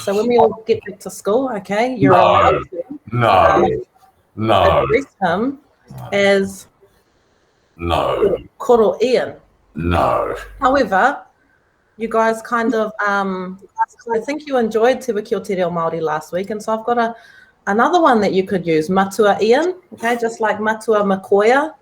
So when we all get back to school, okay, you're No, allowed to address him as Koro Ian. No. However, you guys kind of, I think you enjoyed Te Wiki o Te Reo Māori last week, and so I've got another one that you could use, Matua Ian, okay, just like Matua Makoia,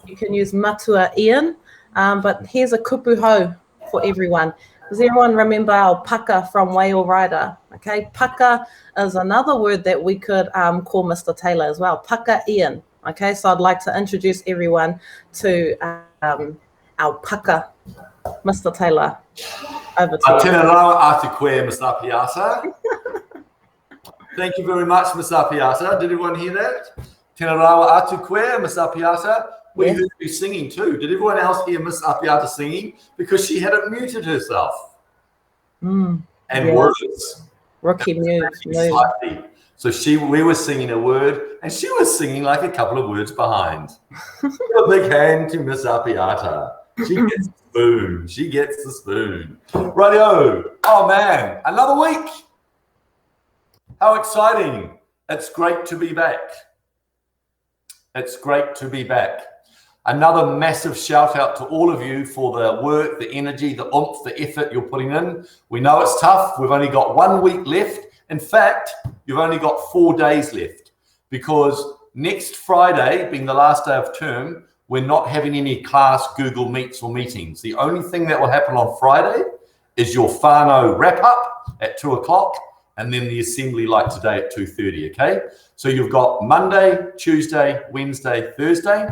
you can use Matua Ian, but here's a kupu hau for everyone. Does everyone remember our paka from Whale Rider? Okay, paka is another word that we could call Mr. Taylor as well, paka Ian. Okay, so I'd like to introduce everyone to our paka, Mr. Taylor. Over to you. Tēnā rawa atu koe, Miss Apiata. Thank you very much, Miss Apiata. Did everyone hear that? Tēnā rawa atu koe, Miss Apiata. We heard you singing too. Did everyone else hear Miss Apiata singing? Because she hadn't muted herself. And words. Rookie move. So we were singing a word, and she was singing like a couple of words behind. A big hand to Miss Apiata. She gets the spoon. She gets the spoon. Rightio. Oh man, another week. How exciting. It's great to be back. It's great to be back. Another massive shout out to all of you for the work, the energy, the oomph, the effort you're putting in. We know it's tough. We've only got 1 week left. In fact, you've only got 4 days left, because next Friday, being the last day of term, we're not having any class Google Meets or meetings. The only thing that will happen on Friday is your whānau wrap up at 2 o'clock, and then the assembly like today at 2:30, okay? So you've got Monday, Tuesday, Wednesday, Thursday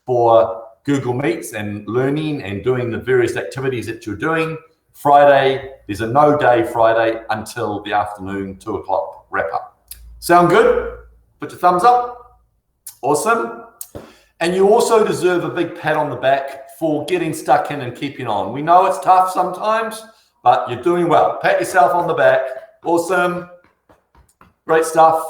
for Google Meets and learning and doing the various activities that you're doing. Friday, there's a no day Friday until the afternoon, 2 o'clock wrap up. Sound good? Put your thumbs up. Awesome. And you also deserve a big pat on the back for getting stuck in and keeping on. We know it's tough sometimes, but you're doing well. Pat yourself on the back. Awesome. Great stuff.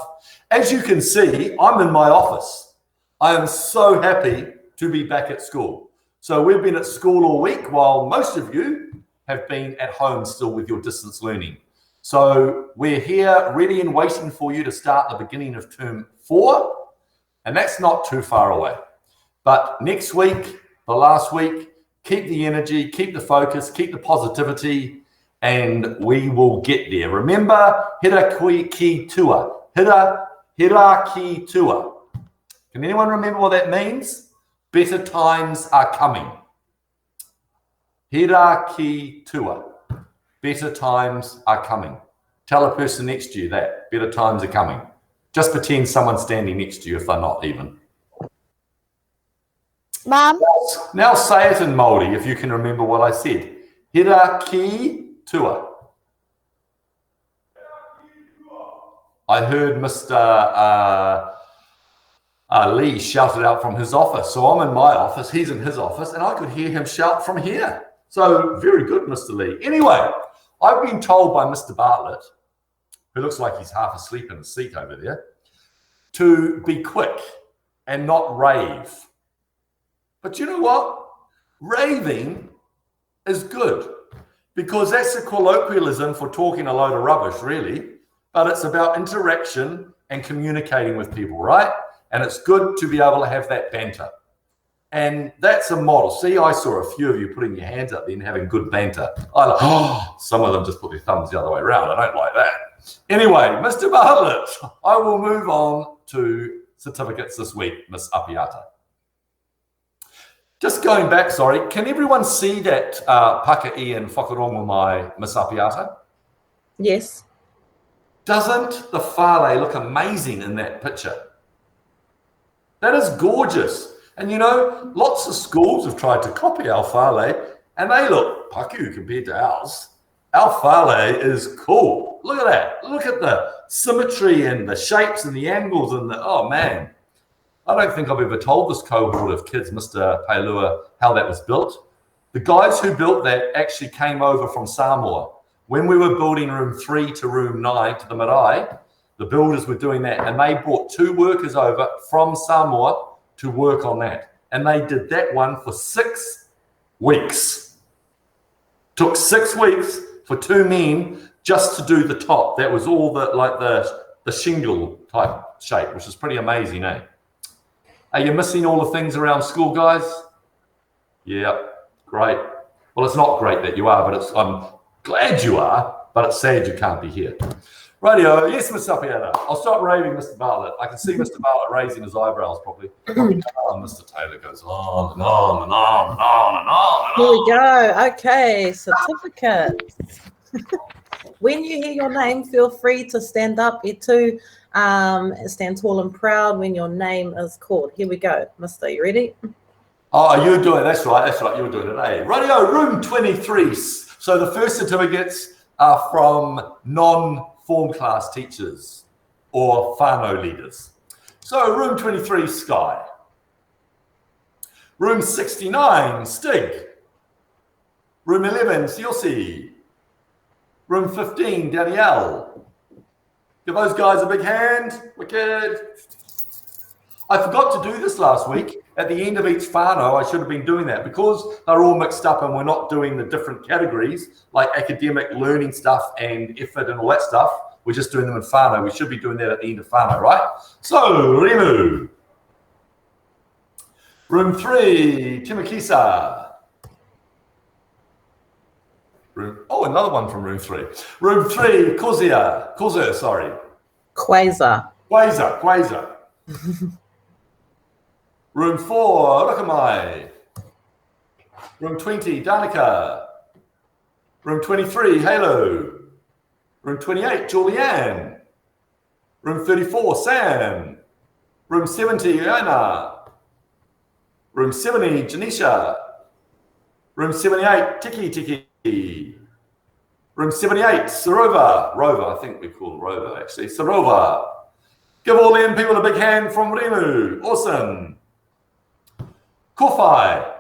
As you can see, I'm in my office. I am so happy to be back at school. So we've been at school all week while most of you have been at home still with your distance learning. So we're here ready and waiting for you to start the beginning of term 4. And that's not too far away. But next week, the last week, keep the energy, keep the focus, keep the positivity, and we will get there. Remember, hira ki tua. Hira ki tua. Can anyone remember what that means? Better times are coming. Hira ki tua. Better times are coming. Tell a person next to you that. Better times are coming. Just pretend someone's standing next to you if they're not even. Mum? Now say it in Māori if you can remember what I said. Hira ki tua. I heard Mr. Lee shout it out from his office. So I'm in my office, he's in his office, and I could hear him shout from here. So very good, Mr. Lee. Anyway, I've been told by Mr. Bartlett, who looks like he's half asleep in the seat over there, to be quick and not rave. But you know what? Raving is good, because that's a colloquialism for talking a load of rubbish, really. But it's about interaction and communicating with people, right? And it's good to be able to have that banter. And that's a model. See, I saw a few of you putting your hands up there and having good banter. Some of them just put their thumbs the other way around. I don't like that. Anyway, Mr. Bartlett, I will move on to certificates this week, Miss Apiata. Just going back, sorry, can everyone see that Paka'i and Whakarongo mai, Miss Apiata? Yes. Doesn't the whālei look amazing in that picture? That is gorgeous. And you know, lots of schools have tried to copy our whālei, and they look paku compared to ours. Our whālei is cool. Look at that. Look at the symmetry and the shapes and the angles and the, oh man. I don't think I've ever told this cohort of kids, Mr. Pailua, how that was built. The guys who built that actually came over from Samoa. When we were building room 3 to room 9 to the marae, the builders were doing that, and they brought 2 workers over from Samoa to work on that. And they did that one for 6 weeks. Took 6 weeks for 2 men just to do the top. That was all the shingle type shape, which is pretty amazing, eh? Are you missing all the things around school, guys? Yeah, great. Well, it's not great that you are, but I'm glad you are, but it's sad you can't be here. Radio, yes, Mr. Sapiana. I'll stop raving, Mr. Bartlett. I can see Mr. Bartlett raising his eyebrows probably. Mr. Taylor goes on and on and on and on and on. Here we go. Okay, certificates. When you hear your name, feel free to stand up. You too, stand tall and proud when your name is called. Here we go, Mister. You ready? Oh, you're doing it. That's right. You're doing it, eh? Radio, room 23. So the first certificates are from non-form class teachers or whānau leaders. So room 23, Sky. Room 69, Stig. Room 11, Siosi. Room 15, Danielle. Give those guys a big hand. Wicked. I forgot to do this last week. At the end of each whānau, I should have been doing that because they're all mixed up and we're not doing the different categories like academic learning stuff and effort and all that stuff. We're just doing them in whānau. We should be doing that at the end of whānau, right? So, Remu. Room 3, Timakisa. Another one from room 3. Room 3, Kozia, sorry. Quasar. Room 4, Rakamai. Room 20, Danica. Room 23, Halo. Room 28, Julianne. Room 34, Sam. Room 70, Anna. Room 70, Janisha. Room 78, Tiki. Room 78, Sarova. Rover, I think we call Rover actually. Sarova. Give all them people a big hand from Remu. Awesome. Kofai.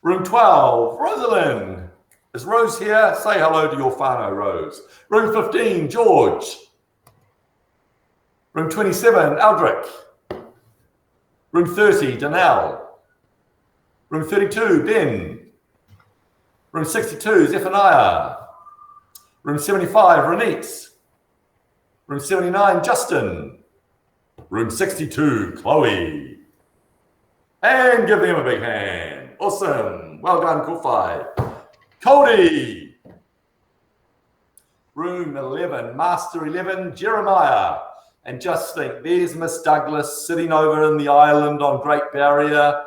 Room 12, Rosalind. Is Rose here? Say hello to your whānau, Rose. Room 15, George. Room 27, Aldrich. Room 30, Danelle. Room 32, Ben. Room 62, Zephaniah. Room 75, Renate. Room 79, Justin. Room 62, Chloe. And give them a big hand. Awesome. Well done, Kufai. Cody. Room 11, Master 11, Jeremiah. And just think, there's Miss Douglas sitting over in the island on Great Barrier,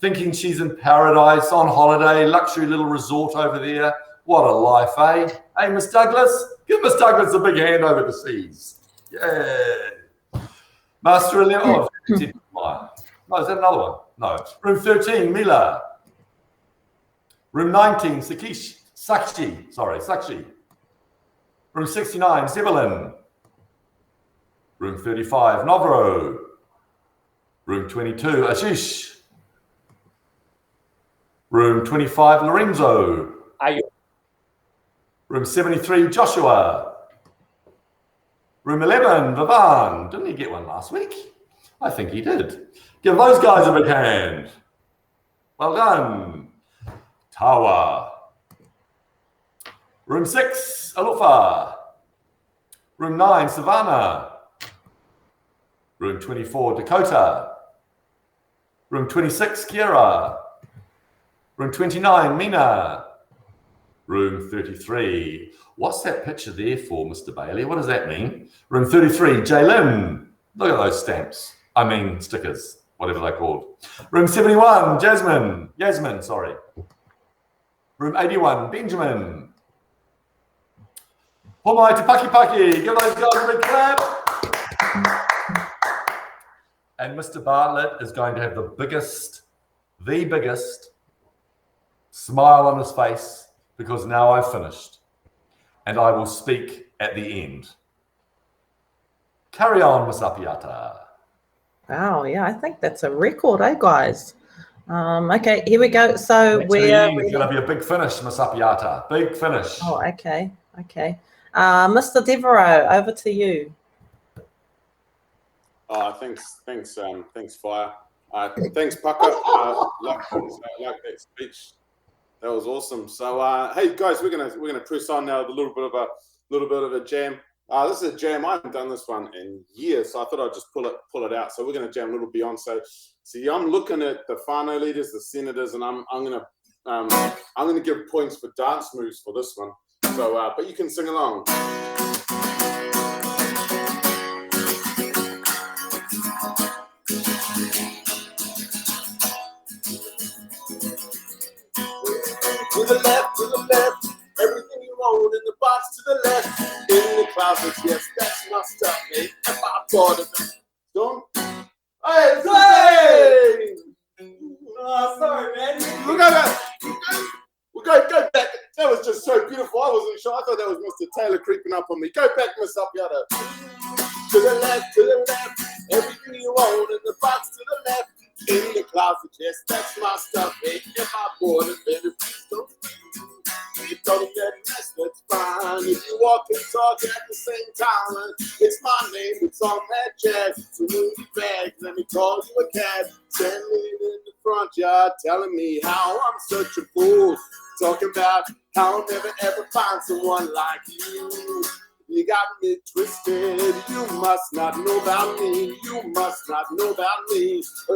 thinking she's in paradise on holiday, luxury little resort over there. What a life, eh? Hey, Miss Douglas, give Miss Douglas a big hand over the seas. Yeah. Master 11, no, is that another one? No. Room 13, Mila. Room 19, Sakshi. Room 69, Zebulin. Room 35, Novro. Room 22, Ashish. Room 25, Lorenzo. Ayo. Room 73, Joshua. Room 11, Vivan. Didn't he get one last week? I think he did. Give those guys a big hand. Well done. Tawa. Room 6, Alufa. Room 9, Savannah. Room 24, Dakota. Room 26, Kiera. Room 29, Mina. Room 33. What's that picture there for, Mr. Bailey? What does that mean? Room 33, Jaylin. Look at those stamps. I mean, stickers, whatever they're called. Room 71, Yasmin, sorry. Room 81, Benjamin. Pomai Te Paki. Give those guys a big clap. And Mr. Bartlett is going to have the biggest smile on his face because now I've finished and I will speak at the end. Carry on, Miss Apiata. Wow, yeah, I think that's a record, eh, guys? Okay, here we go. So it's going to be a big finish, Miss Apiata. Big finish. Oh, okay. Mr. Devereaux, over to you. Thanks, Fire. Thanks, Pucker. Like that speech. That was awesome. So, hey guys, we're gonna press on now with a little bit of a jam. This is a jam. I haven't done this one in years, so I thought I'd just pull it out. So we're gonna jam a little Beyonce. See, I'm looking at the whānau leaders, the senators, and I'm gonna give points for dance moves for this one. So, but you can sing along. To the left, everything you own in the box to the left, in the closet, yes, that's my stuff, mate. If I bought it, don't. Hey! Oh, sorry, man. We'll go back. That was just so beautiful. I wasn't sure. I thought that was Mr. Taylor creeping up on me. Go back, Miss Apiata. To the left, everything you own in the box to the left. In the closet, yes, that's my stuff, baby. If I bought it, baby, please don't. You told me that mess, that's fine. If you walk and talk at the same time, it's my name, it's on that jazz. So move your bags, let me call you a cab. Standing in the front yard, telling me how I'm such a fool. Talking about how I'll never ever find someone like you. You got me twisted. You must not know about me. You must not know about me. I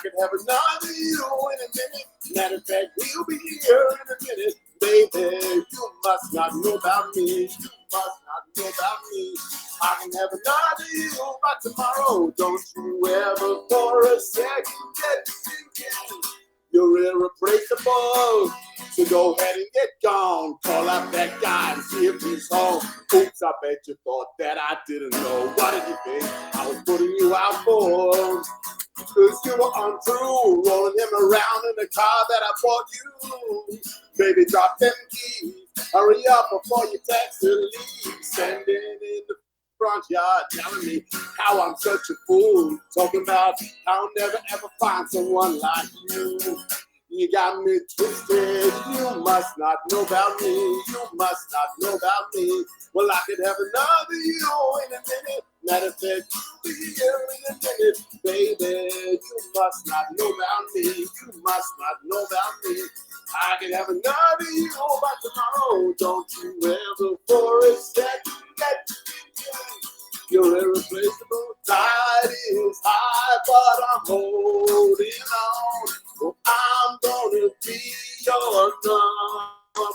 could have another you in a minute. Matter of fact, we'll be here in a minute, baby. You must not know about me. You must not know about me. I can have another you by tomorrow. Don't you ever for a second get thinking you're irreplaceable. So go ahead and get gone. Call out that guy and see if he's home. Oops, I bet you thought that I didn't know. What did you think I was putting you out for? Cause you were untrue, rolling him around in the car that I bought you. Baby, drop them keys. Hurry up before your taxi leaves. Standing in the front yard telling me how I'm such a fool. Talking about how I'll never ever find someone like you. You got me twisted. You must not know about me. You must not know about me. Well, I could have another you in a minute. Matter of fact, you'll be here in a minute, baby. You must not know about me. You must not know about me. I could have another you by tomorrow. Don't you ever for a second get thinking you're irreplaceable. Tide is high, but I'm holding on. Oh, I'm gonna be your number one.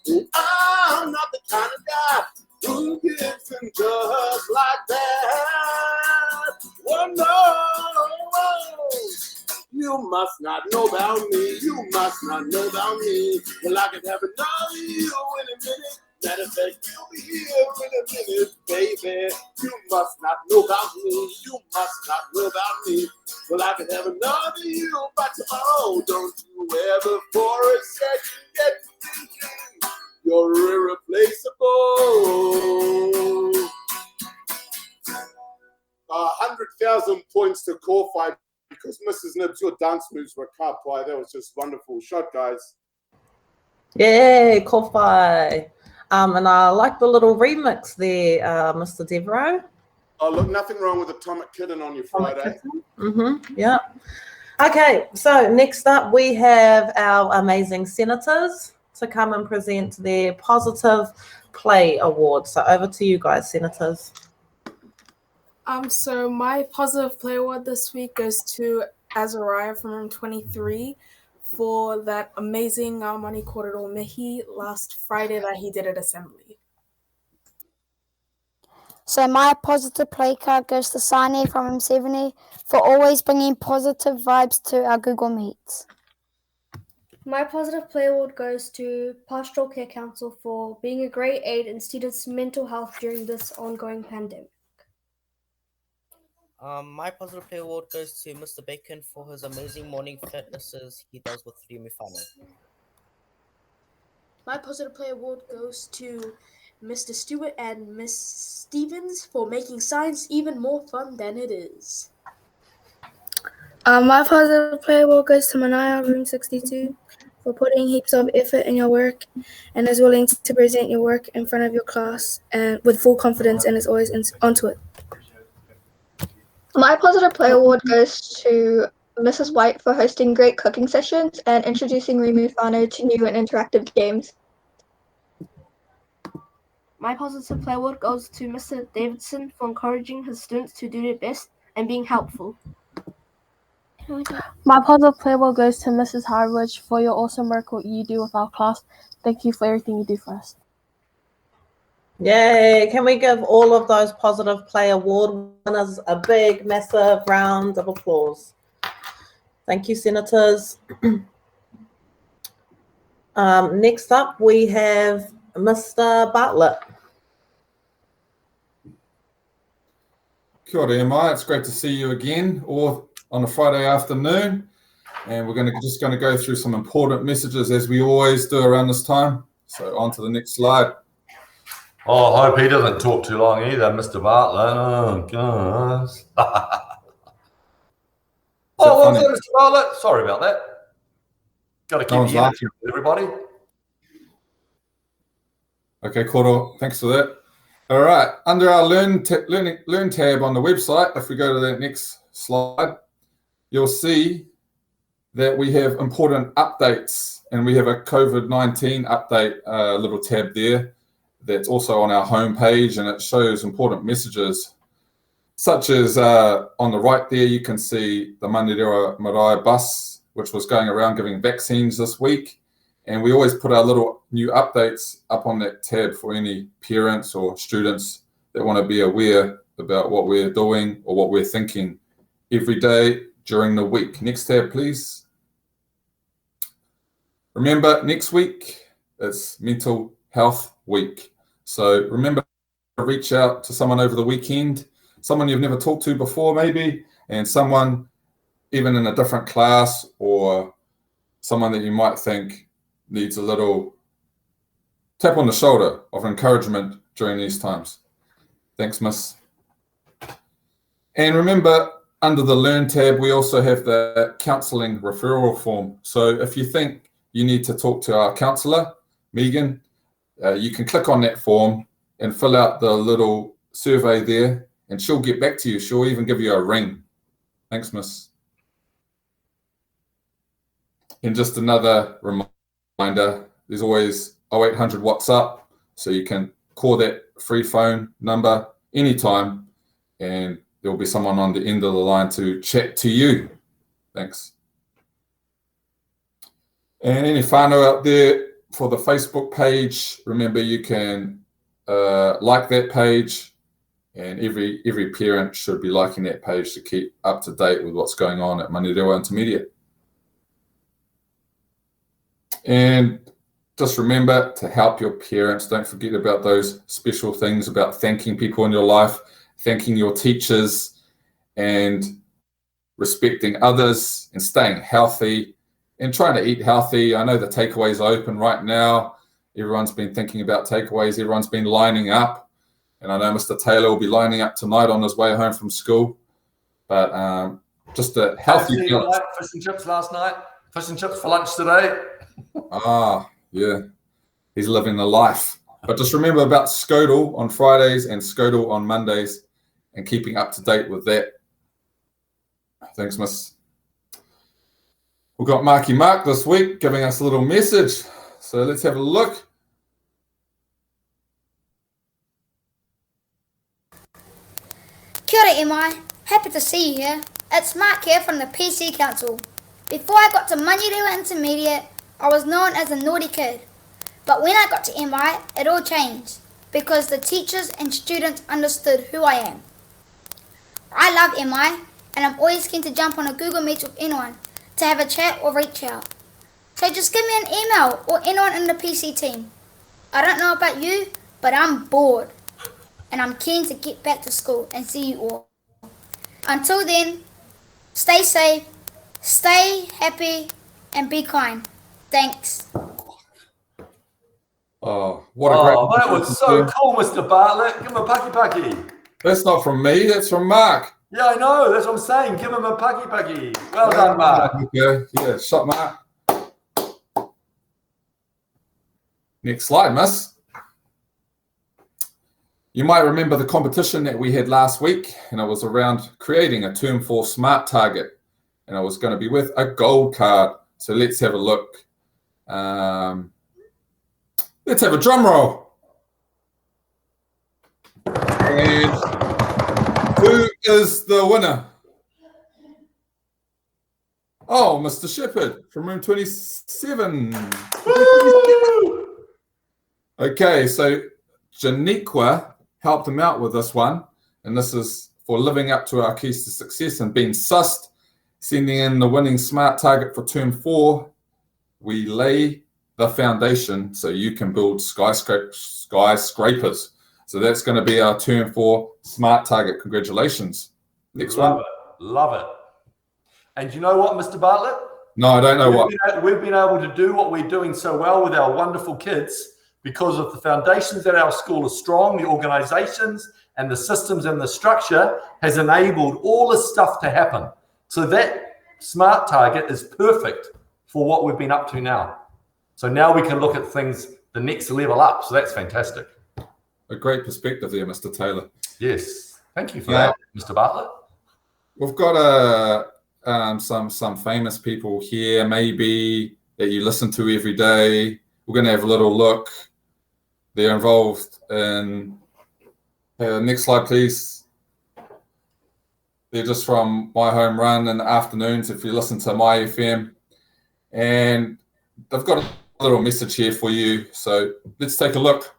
Oh, I'm not the kind of guy who gets in just like that. Oh no, you must not know about me. You must not know about me. Well, I could have another you in a minute. Matter of fact, you'll be here in a minute, baby. You must not know about me. You must not know about me. Well, I could have another you by tomorrow. Don't you ever for a second get thinking you're irreplaceable. 100,000 points to Corfi because Mrs. Nibs, your dance moves were kapai. That was just wonderful. Shot, guys. Yay, Corfi. And I like the little remix there, Mr. Devereaux. Oh, look, nothing wrong with Atomic Kitten on your Friday. Yeah. Okay, so next up we have our amazing senators to come and present their Positive Play Award. So over to you guys, senators. So my Positive Play Award this week goes to Azariah from room 23 for that amazing Mani Korero Mihi last Friday that he did at Assembly. So my Positive Play card goes to Sane from room 70 for always bringing positive vibes to our Google Meets. My Positive Play Award goes to Pastoral Care Council for being a great aid in students' mental health during this ongoing pandemic. My Positive Play Award goes to Mr. Bacon for his amazing morning fitnesses he does with Rimi Whānau. My Positive Play Award goes to Mr. Stewart and Miss Stevens for making science even more fun than it is. My Positive Play Award goes to Manaya, room 62, for putting heaps of effort in your work and is willing to present your work in front of your class and with full confidence and is always onto it. My Positive Play Award goes to Mrs. White for hosting great cooking sessions and introducing Remove Whānau to new and interactive games. My positive play award goes to Mr. Davidson for encouraging his students to do their best and being helpful. My positive play award goes to Mrs. Harwich for your awesome work what you do with our class. Thank you for everything you do for us. Yay! Can we give all of those positive play award winners a big, massive round of applause? Thank you, Senators. Next up, we have Mr. Bartlett. Kia ora, Emma. It's great to see you again, or on a Friday afternoon. And we're just going to go through some important messages as we always do around this time. So on to the next slide. Oh, I hope he doesn't talk too long either, Mr. Bartlett. Oh, gosh. Oh, what was that, Mr. Bartlett? Sorry about that. Got to keep you in, everybody. Okay, Koro, thanks for that. All right, under our Learn tab on the website, if we go to that next slide, you'll see that we have important updates, and we have a COVID-19 update little tab there that's also on our homepage, and it shows important messages, such as on the right there, you can see the Manurewa Marae bus, which was going around giving vaccines this week. And we always put our little new updates up on that tab for any parents or students that want to be aware about what we're doing or what we're thinking every day during the week. Next tab, please. Remember, next week is Mental Health Week. So remember to reach out to someone over the weekend, someone you've never talked to before maybe, and someone even in a different class or someone that you might think needs a little tap on the shoulder of encouragement during these times. Thanks, Miss. And remember, under the Learn tab, we also have the counselling referral form. So if you think you need to talk to our counsellor, Megan, you can click on that form and fill out the little survey there, and she'll get back to you. She'll even give you a ring. Thanks, Miss. And just another reminder, there's always 0800 WhatsApp, so you can call that free phone number anytime, and there'll be someone on the end of the line to chat to you. Thanks. And any whānau out there for the Facebook page, remember you can like that page, and every parent should be liking that page to keep up to date with what's going on at Manurewa Intermediate. And just remember to help your parents. Don't forget about those special things about thanking people in your life, thanking your teachers, and respecting others, and staying healthy, and trying to eat healthy. I know the takeaways are open right now. Everyone's been thinking about takeaways. Everyone's been lining up. And I know Mr. Taylor will be lining up tonight on his way home from school. But just a healthy meal. Fish and chips last night. Fish and chips for lunch today. Ah, yeah. He's living the life. But just remember about SCODL on Fridays and SCODL on Mondays, and keeping up to date with that. Thanks, Miss. We've got Marky Mark this week giving us a little message. So let's have a look. Kia ora, Emai. Happy to see you here. It's Mark here from the PC Council. Before I got to Manurewa Intermediate, I was known as a naughty kid. But when I got to MI, it all changed, because the teachers and students understood who I am. I love MI, and I'm always keen to jump on a Google Meet with anyone to have a chat or reach out. So just give me an email or anyone in the PC team. I don't know about you, but I'm bored, and I'm keen to get back to school and see you all. Until then, stay safe, stay happy, and be kind. Thanks. Oh, what a great... that was so cool, Mr. Bartlett. Give him a pucky pucky. That's not from me, that's from Mark. Yeah, I know. That's what I'm saying. Give him a pucky pucky. Well done, Mark. Okay. Yeah, shot, Mark. Next slide, miss. You might remember the competition that we had last week, and it was around creating a Term 4 SMART target. and it was going to be with a gold card. So let's have a look. Let's have a drum roll. And who is the winner? Oh, Mr. Shepherd from room 27. Okay, so Janiqua helped him out with this one, and this is for living up to our keys to success and being sussed, sending in the winning smart target for term 4. We lay the foundation so you can build skyscrapers. So that's going to be our term 4 smart target. Congratulations. Next Love one. it. Love it. And you know what, Mr. Bartlett? No, I don't know what. We've been able to do what we're doing so well with our wonderful kids because of the foundations at our school are strong, the organizations and the systems and the structure has enabled all this stuff to happen. So that smart target is perfect for what we've been up to now. So now we can look at things the next level up. So that's fantastic. A great perspective there, Mr. Taylor. Yes. Thank you for that, Mr. Bartlett. We've got some famous people here, maybe that you listen to every day. We're going to have a little look. They're involved in. Next slide, please. They're just from My Home Run in the afternoons if you listen to My FM. And they've got a little message here for you. So let's take a look.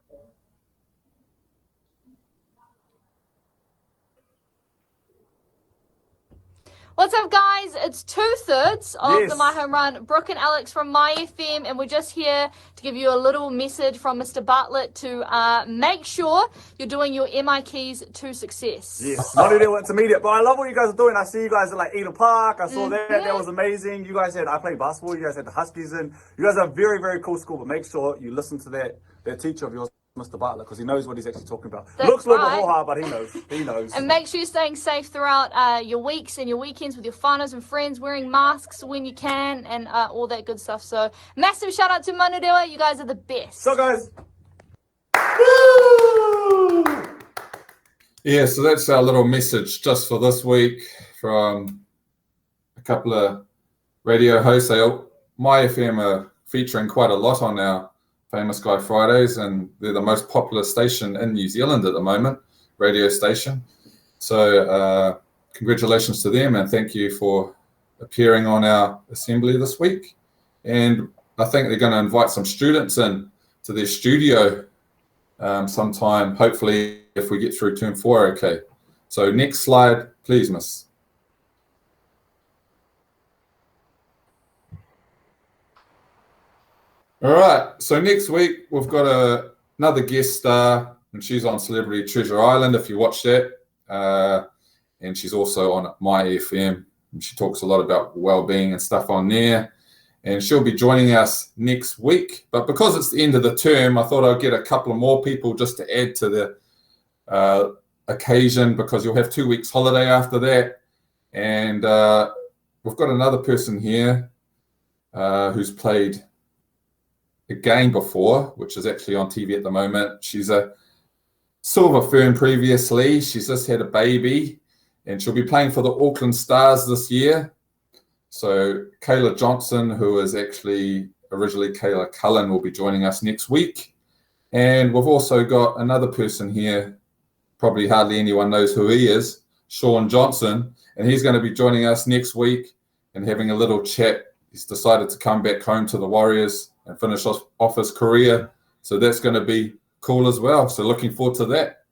What's up, guys? It's 2/3 of the My Home Run. Brooke and Alex from My FM, and we're just here to give you a little message from Mr. Bartlett to make sure you're doing your MI keys to success. Yes, not only intermediate, but I love what you guys are doing. I see you guys at like Eden Park. I saw that. That was amazing. You guys had, I played basketball. You guys had the Huskies in. You guys are a very, very cool school, but make sure you listen to that teacher of yours, Mr. Bartlett, because he knows what he's actually talking about. That's Looks a little right. bit hard, but he knows. He knows. And make sure you're staying safe throughout your weeks and your weekends with your whānaus and friends, wearing masks when you can, and all that good stuff. So massive shout out to Manurewa. You guys are the best. So, guys. Yeah, so that's our little message just for this week from a couple of radio hosts. My FM are featuring quite a lot on our Famous Guy Fridays, and they're the most popular station in New Zealand at the moment, radio station. So congratulations to them, and thank you for appearing on our assembly this week. And I think they're going to invite some students in to their studio sometime, hopefully, if we get through term 4, okay. So next slide, please, miss. All right, so next week we've got another guest star, and she's on Celebrity Treasure Island, if you watch that. And she's also on My FM, and she talks a lot about well-being and stuff on there. And she'll be joining us next week. But because it's the end of the term, I thought I'd get a couple of more people just to add to the occasion, because you'll have 2 weeks holiday after that. And we've got another person here who's played a game before, which is actually on TV at the moment. She's a Silver Fern previously. She's just had a baby, and she'll be playing for the Auckland Stars this year. So Kayla Johnson, who is actually originally Kayla Cullen, will be joining us next week. And we've also got another person here, probably hardly anyone knows who he is, Sean Johnson, and he's going to be joining us next week and having a little chat. He's decided to come back home to the Warriors and finish off his career. So that's going to be cool as well. So looking forward to that.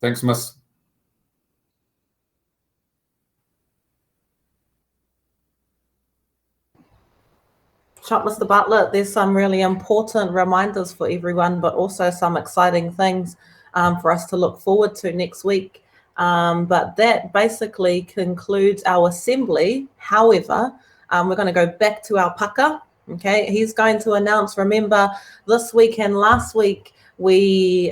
Thanks, miss. Shop, Mr. Bartlett, there's some really important reminders for everyone, but also some exciting things for us to look forward to next week. But that basically concludes our assembly. However, we're going to go back to our paka. Okay, he's going to announce, remember, this week and last week, we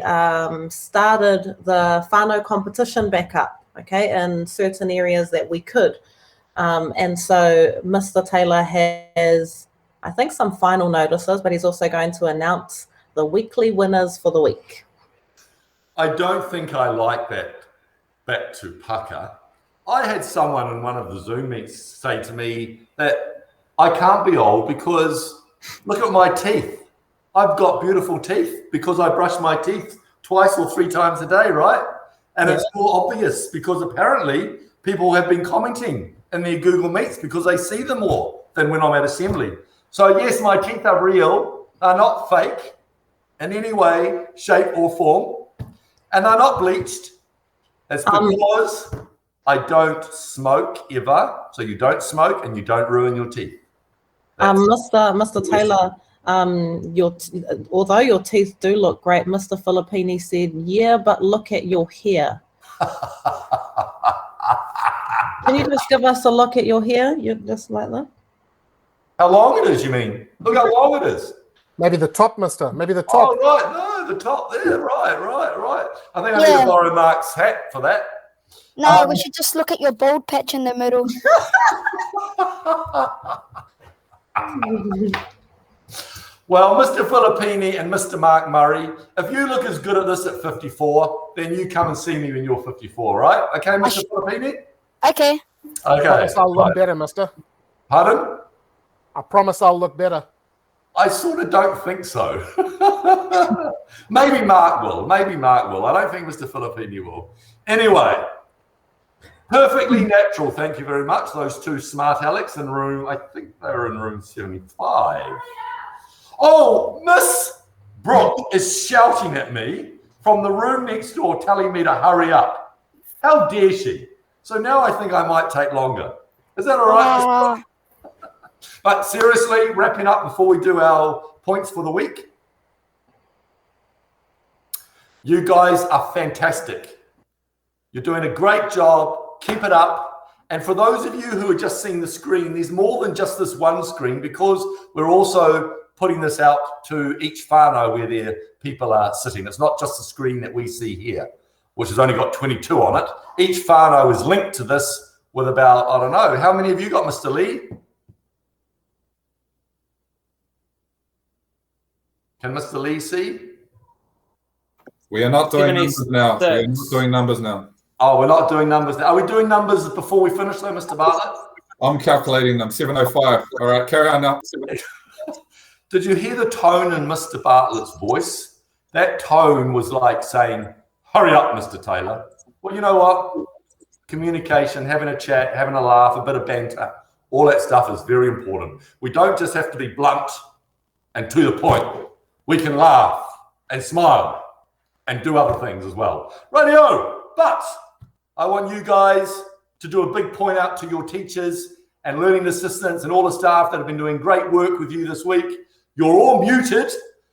started the whānau competition back up, okay, in certain areas that we could. And so Mr. Taylor has, I think, some final notices, but he's also going to announce the weekly winners for the week. I don't think I like that back to paka. I had someone in one of the Zoom meets say to me that I can't be old because look at my teeth. I've got beautiful teeth because I brush my teeth twice or 3 times a day, right? And it's more obvious because apparently people have been commenting in their Google Meets because they see them more than when I'm at assembly. So yes, my teeth are real. They're not fake in any way, shape or form. And they're not bleached. It's because I don't smoke ever. So you don't smoke and you don't ruin your teeth. Mr. Taylor, although your teeth do look great, Mr. Filippini said, yeah, but look at your hair. Can you just give us a look at your hair? You're just like that. How long it is, you mean? Look how long it is. Maybe the top, mister. Maybe the top. Oh, right. No, the top there. Right. I think I need to borrow Mark's hat for that. No, we should just look at your bald patch in the middle. Well, Mr. Filippini and Mr. Mark Murray, if you look as good at this at 54, then you come and see me when you're 54, right? Okay, Mr. Filippini? Okay. I promise I'll look better, mister. Pardon? I promise I'll look better. I sort of don't think so. Maybe Mark will. I don't think Mr. Filippini will. Anyway, perfectly natural. Thank you very much. Those 2 smart Alex in room, I think they were in room 75. Oh, Miss Brooke is shouting at me from the room next door telling me to hurry up. How dare she? So now I think I might take longer. Is that all right? But seriously, wrapping up before we do our points for the week. You guys are fantastic. You're doing a great job. Keep it up. And for those of you who are just seeing the screen, there's more than just this one screen because we're also putting this out to each whānau where their people are sitting. It's not just the screen that we see here, which has only got 22 on it. Each whānau is linked to this with about, I don't know, how many of you got, Mr. Lee? Can Mr. Lee see? We are not doing numbers now. We are not doing numbers now. Oh, we're not doing numbers now. Are we doing numbers before we finish though, Mr. Bartlett? I'm calculating them. 7:05. All right, carry on now. Did you hear the tone in Mr. Bartlett's voice? That tone was like saying, hurry up, Mr. Taylor. Well, you know what? Communication, having a chat, having a laugh, a bit of banter, all that stuff is very important. We don't just have to be blunt and to the point. We can laugh and smile and do other things as well. Radio, but I want you guys to do a big point out to your teachers and learning assistants and all the staff that have been doing great work with you this week. You're all muted.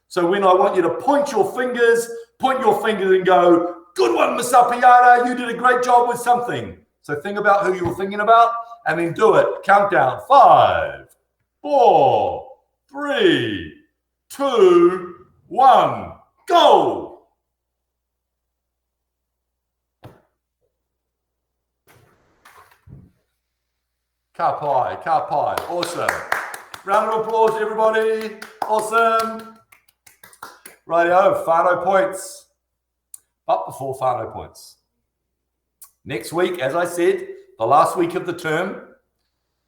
So when I want you to point your fingers and go, good one, Miss Apiana, you did a great job with something. So think about who you were thinking about and then do it. Countdown. 5, 4, 3, 2, 1, go. Ka pai, awesome. Round of applause, everybody. Awesome. Rightio, whānau points. But before whānau points. Next week, as I said, the last week of the term,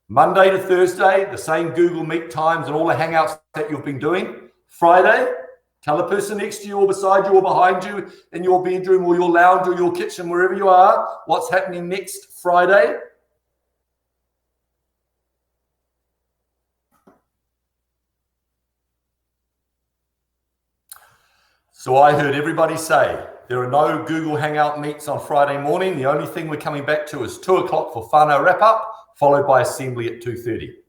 Monday to Thursday, the same Google Meet times and all the hangouts that you've been doing. Friday, tell the person next to you or beside you or behind you in your bedroom or your lounge or your kitchen, wherever you are, what's happening next Friday. So I heard everybody say there are no Google Hangout meets on Friday morning. The only thing we're coming back to is 2 o'clock for whānau wrap-up, followed by assembly at 2:30.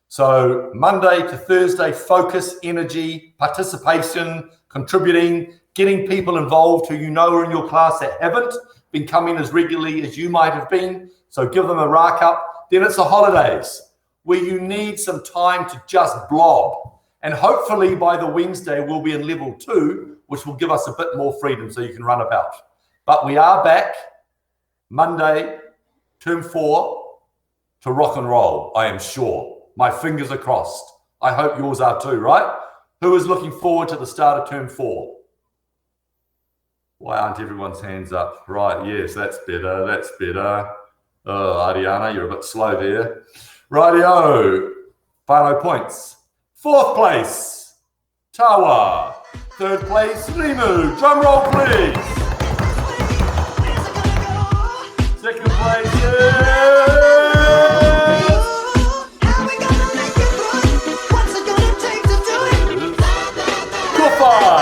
So Monday to Thursday, focus, energy, participation, contributing, getting people involved who you know are in your class that haven't been coming as regularly as you might have been. So give them a rack up. Then it's the holidays where you need some time to just blob. And hopefully by the Wednesday, we'll be in level 2, which will give us a bit more freedom so you can run about. But we are back Monday, term 4, to rock and roll, I am sure. My fingers are crossed. I hope yours are too, right? Who is looking forward to the start of term 4? Why aren't everyone's hands up? Right, yes, that's better, that's better. Oh, Ariana, you're a bit slow there. Rightio. Final points. 4th place, Tawa. 3rd place, Limu. Drum roll, please. 2nd place is Kufa.